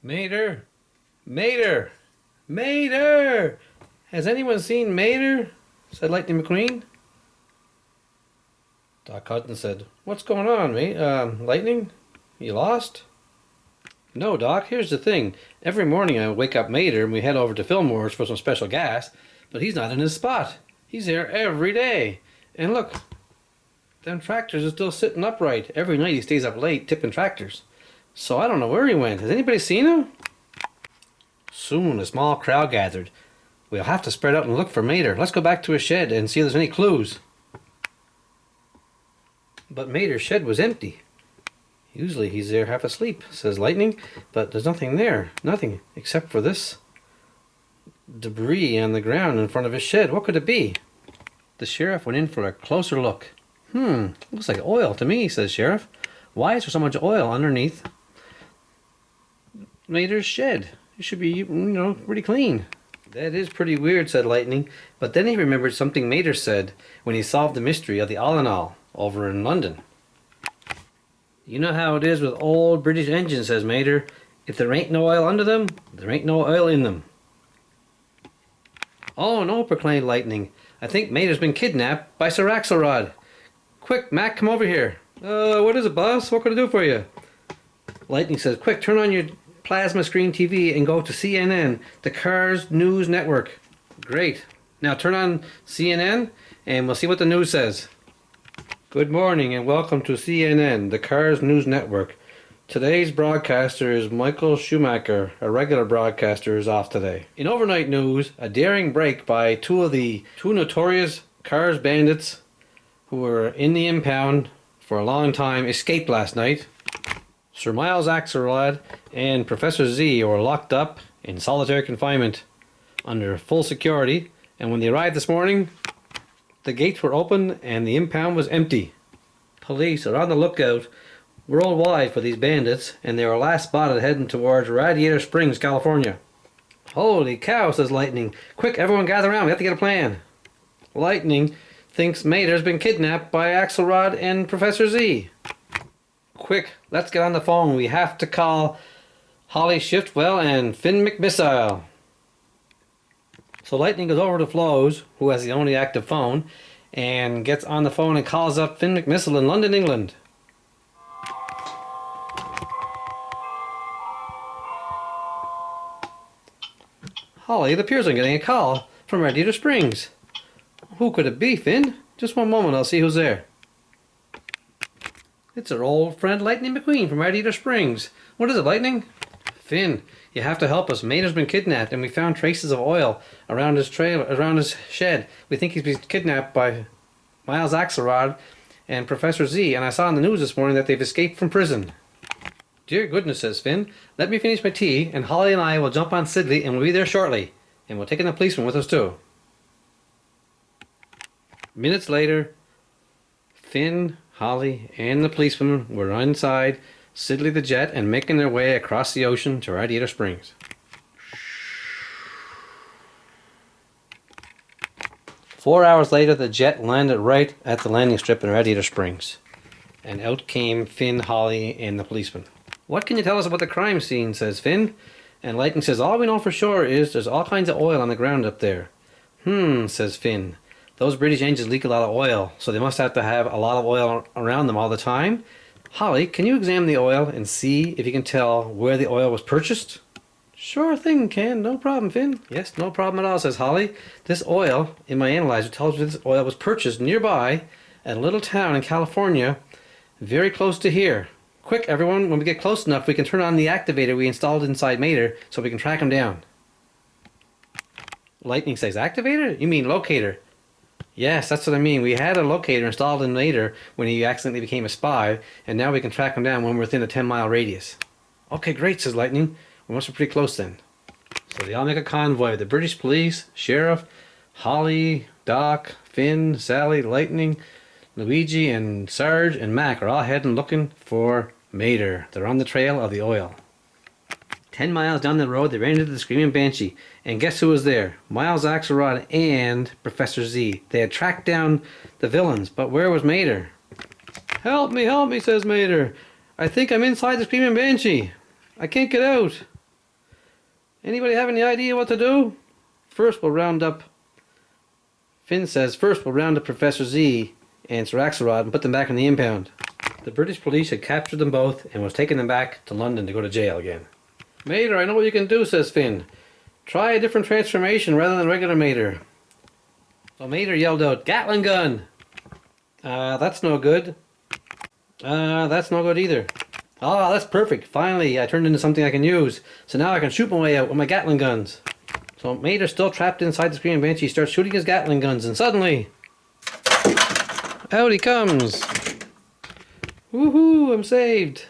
Mater! Mater! Mater! Has anyone seen Mater? Said Lightning McQueen. Doc Hudson said, "What's going on, mate? Lightning? You lost?" "No, Doc, here's the thing. Every morning I wake up Mater and we head over to Fillmore's for some special gas, but he's not in his spot. He's there every day. And look, them tractors are still sitting upright. Every night he stays up late tipping tractors. So I don't know where he went. Has anybody seen him?" Soon a small crowd gathered. "We'll have to spread out and look for Mater. Let's go back to his shed and see if there's any clues." But Mater's shed was empty. "Usually he's there half asleep," says Lightning, "but there's nothing there. Nothing except for this debris on the ground in front of his shed. What could it be?" The sheriff went in for a closer look. Looks like oil to me," says Sheriff. "Why is there so much oil underneath Mater's shed? It should be, pretty clean." "That is pretty weird," said Lightning, but then he remembered something Mater said when he solved the mystery of the All in All over in London. "You know how it is with old British engines," says Mater. "If there ain't no oil under them, there ain't no oil in them." "Oh no," proclaimed Lightning. "I think Mater's been kidnapped by Sir Axelrod. Quick, Mac, come over here." What is it, boss? What can I do for you?" Lightning says, "Quick, turn on your plasma screen TV and go to CNN, the Cars News Network." "Great. Now turn on CNN and we'll see what the news says." "Good morning and welcome to CNN, the Cars News Network. Today's broadcaster is Michael Schumacher. A regular broadcaster is off today. In overnight news, a daring break by two notorious Cars bandits who were in the impound for a long time escaped last night. Sir Miles Axelrod and Professor Z were locked up in solitary confinement under full security, and when they arrived this morning, the gates were open and the impound was empty. Police are on the lookout worldwide for these bandits, and they were last spotted heading towards Radiator Springs, California." "Holy cow," says Lightning. "Quick, everyone gather around. We have to get a plan." Lightning thinks Mater's been kidnapped by Axelrod and Professor Z. "Quick, let's get on the phone. We have to call Holly Shiftwell and Finn McMissile." So Lightning goes over to Flo's, who has the only active phone, and gets on the phone and calls up Finn McMissile in London, England. "Holly, it appears I'm getting a call from Radiator Springs." "Who could it be, Finn?" "Just one moment, I'll see who's there." "It's our old friend Lightning McQueen from Radiator Springs. What is it, Lightning?" "Finn, you have to help us. Mater's been kidnapped and we found traces of oil around his shed. We think he's been kidnapped by Miles Axelrod and Professor Z, and I saw in the news this morning that they've escaped from prison." "Dear goodness," says Finn. "Let me finish my tea and Holly and I will jump on Sidley and we'll be there shortly. And we'll take in the policeman with us too." Minutes later, Finn, Holly, and the policeman were inside Sidley the jet and making their way across the ocean to Radiator Springs. 4 hours later, the jet landed right at the landing strip in Radiator Springs. And out came Finn, Holly, and the policeman. "What can you tell us about the crime scene?" says Finn. And Lightning says, "All we know for sure is there's all kinds of oil on the ground up there." Says Finn. "Those British engines leak a lot of oil, so they must have to have a lot of oil around them all the time. Holly, can you examine the oil and see if you can tell where the oil was purchased?" "Sure thing, Ken. No problem, Finn." "Yes, no problem at all," says Holly. "This oil in my analyzer tells me this oil was purchased nearby at a little town in California, very close to here. Quick, everyone, when we get close enough, we can turn on the activator we installed inside Mater so we can track him down." Lightning says, "Activator? You mean locator?" "Yes, that's what I mean. We had a locator installed in Mater when he accidentally became a spy, and now we can track him down when we're within a 10-mile radius." "Okay, great," says Lightning. "We must be pretty close then." So they all make a convoy. The British police, sheriff, Holly, Doc, Finn, Sally, Lightning, Luigi, and Sarge, and Mac are all heading looking for Mater. They're on the trail of the oil. 10 miles down the road, they ran into the Screaming Banshee. And guess who was there? Miles Axelrod and Professor Z. They had tracked down the villains, but where was Mater? Help me, says Mater. "I think I'm inside the Screaming Banshee. I can't get out." Anybody have any idea what to do? First we'll round up... Finn says, first we'll round up Professor Z and Sir Axelrod and put them back in the impound. The British police had captured them both and was taking them back to London to go to jail again. Mater, I know what you can do, says Finn. Try a different transformation rather than regular Mater. So Mater yelled out, Gatling gun! That's no good. That's no good either. Ah, that's perfect. Finally, I turned into something I can use. So now I can shoot my way out with my Gatling guns. So Mater, still trapped inside the Screaming Banshee, starts shooting his Gatling guns, and suddenly... out he comes! Woohoo, I'm saved!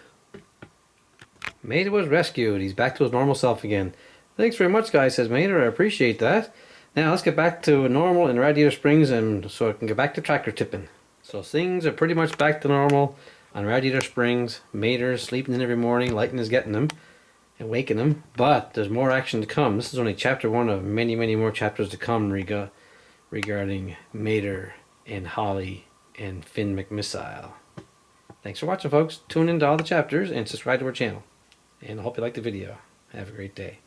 Mater was rescued. He's back to his normal self again. Thanks very much, guys, says Mater. I appreciate that. Now let's get back to normal in Radiator Springs and so I can get back to tractor tipping. So things are pretty much back to normal on Radiator Springs. Mater's sleeping in every morning. Lightning is getting him and waking him. But there's more action to come. This is only chapter 1 of many, many more chapters to come regarding Mater and Holly and Finn McMissile. Thanks for watching, folks. Tune into all the chapters and subscribe to our channel. And I hope you liked the video. Have a great day.